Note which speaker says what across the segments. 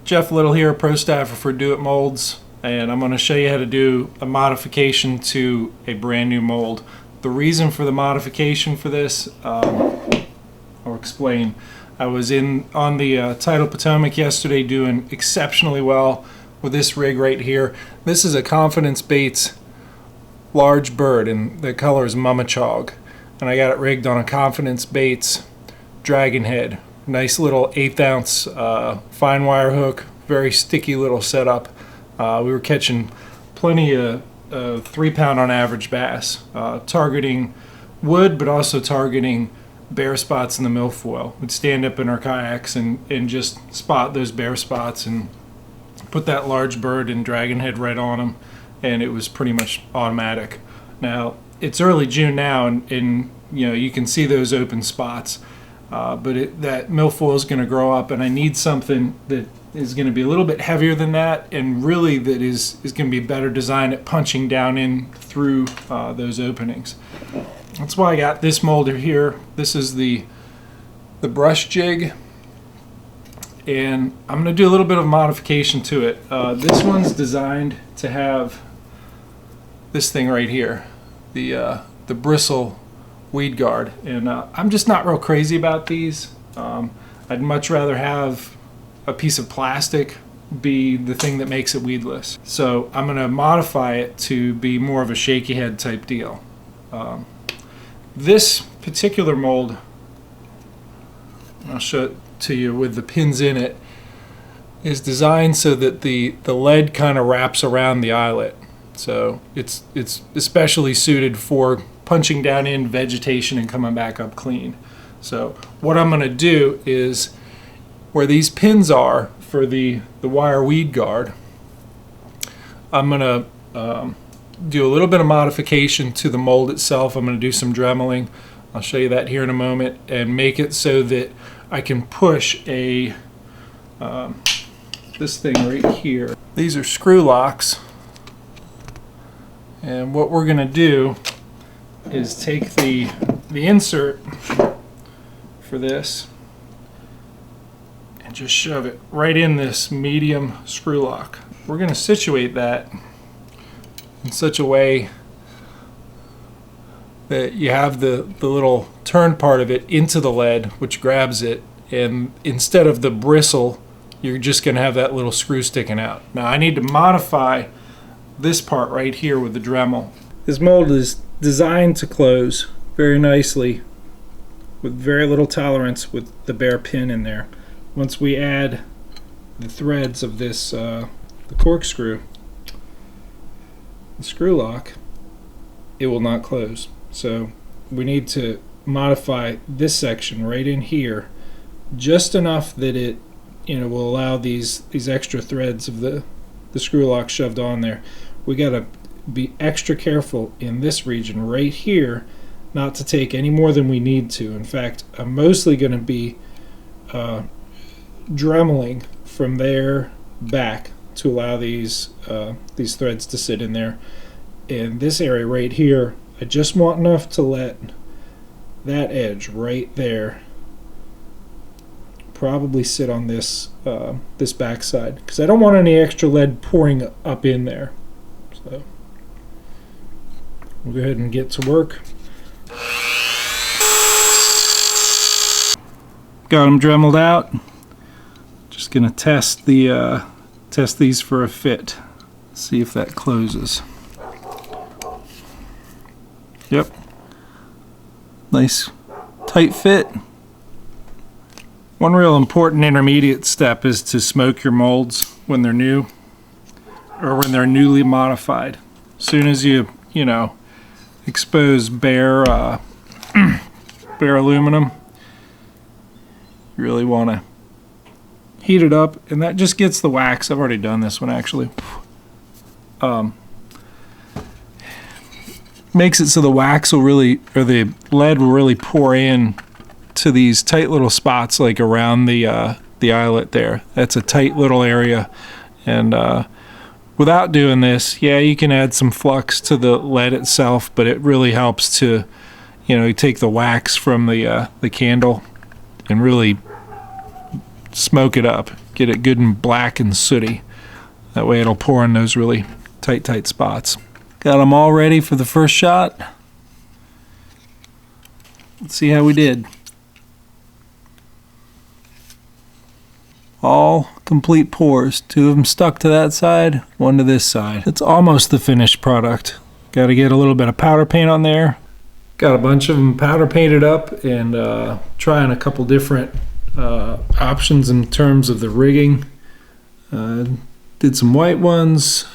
Speaker 1: Jeff Little here, Pro Staffer for Do It Molds, and I'm going to show you how to do a modification to a brand new mold. The reason for the modification for this, I'll explain. I was on the Tidal Potomac yesterday doing exceptionally well with this rig right here. This is a Confidence Baits large bird, and the color is Mumachog, and I got it rigged on a Confidence Baits dragon head. Nice little 1/8 ounce fine wire hook, very sticky little setup. We were catching plenty of 3 pound on average bass, targeting wood but also targeting bare spots in the milfoil. We'd stand up in our kayaks and just spot those bare spots and put that large bird and dragon head right on them, and it was pretty much automatic. Now it's early June now, and you know, you can see those open spots. But that milfoil is going to grow up, and I need something that is going to be a little bit heavier than that, and really that is going to be better designed at punching down in through those openings. That's why I got this molder here. This is the brush jig, and I'm going to do a little bit of modification to it. This one's designed to have this thing right here, the bristle weed guard, and I'm just not real crazy about these. I'd much rather have a piece of plastic be the thing that makes it weedless. So I'm going to modify it to be more of a shaky head type deal. This particular mold, I'll show it to you with the pins in it, is designed so that the lead kind of wraps around the eyelet. So it's especially suited for punching down in vegetation and coming back up clean. So what I'm going to do is, where these pins are for the wire weed guard, I'm going to do a little bit of modification to the mold itself. I'm going to do some dremeling. I'll show you that here in a moment, and make it so that I can push a this thing right here. These are screw locks, and what we're going to do is take the insert for this and just shove it right in this medium screw lock. We're going to situate that in such a way that you have the little turn part of it into the lead, which grabs it, and instead of the bristle, you're just going to have that little screw sticking out. Now I need to modify this part right here with the Dremel. This mold is designed to close very nicely with very little tolerance with the bare pin in there. Once we add the threads of this the corkscrew, the screw lock, it will not close. So we need to modify this section right in here just enough that it, you know, will allow these extra threads of the screw lock shoved on there. We got to be extra careful in this region right here not to take any more than we need to. In fact, I'm mostly going to be dremeling from there back to allow these threads to sit in there. In this area right here, I just want enough to let that edge right there probably sit on this this back side, because I don't want any extra lead pouring up in there. So we'll go ahead and get to work. Got them dremeled out. Just gonna test these for a fit. See if that closes. Yep. Nice tight fit. One real important intermediate step is to smoke your molds when they're new, or when they're newly modified. As soon as you know, expose bare bare aluminum, you really want to heat it up, and that just gets the wax. I've already done this one actually. Makes it so the wax will really, or the lead will really pour in to these tight little spots, like around the eyelet there. That's a tight little area, and without doing this, yeah, you can add some flux to the lead itself, but it really helps to, you know, you take the wax from the candle and really smoke it up. get it good and black and sooty. That way it'll pour in those really tight spots. Got them all ready for the first shot. Let's see how we did. All complete pours. 2 of them stuck to that side, 1 to this side. It's almost the finished product. Got to get a little bit of powder paint on there. Got a bunch of them powder painted up and trying a couple different options in terms of the rigging. Did some white ones,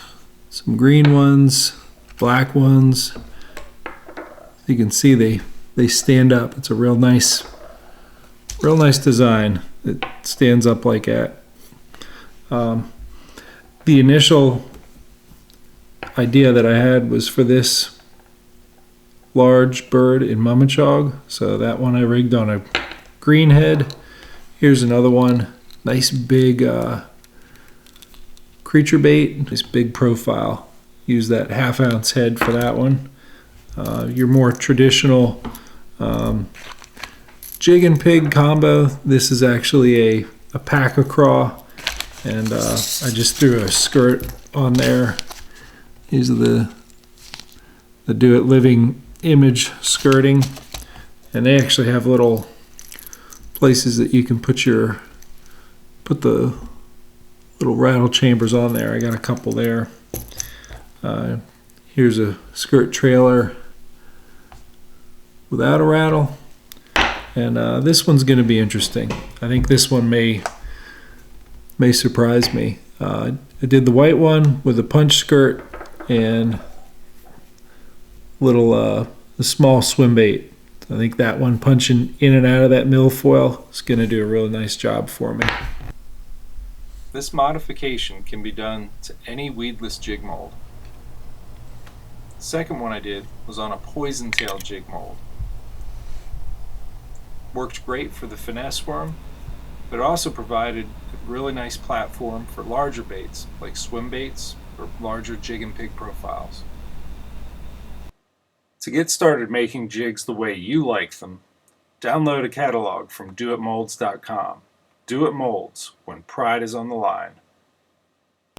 Speaker 1: some green ones, black ones. You can see they stand up. It's a real nice design. It stands up like that. The initial idea that I had was for this large bird in Mummichog. So that one I rigged on a green head. Here's another one. Nice big creature bait. Nice big profile. Use that 1/2 ounce head for that one. Your more traditional jig and pig combo. This is actually a pack-a-craw, and I just threw a skirt on there. These are the Do It Living image skirting, and they actually have little places that you can put the little rattle chambers on there. I got a couple there. Here's a skirt trailer without a rattle. And this one's going to be interesting. I think this one may surprise me. I did the white one with a punch skirt and a small swim bait. I think that one punching in and out of that milfoil is going to do a really nice job for me. This modification can be done to any weedless jig mold. The second one I did was on a poison tail jig mold. Worked great for the finesse worm, but it also provided a really nice platform for larger baits like swim baits or larger jig and pig profiles. To get started making jigs the way you like them, download a catalog from doitmolds.com. Do It Molds, when pride is on the line.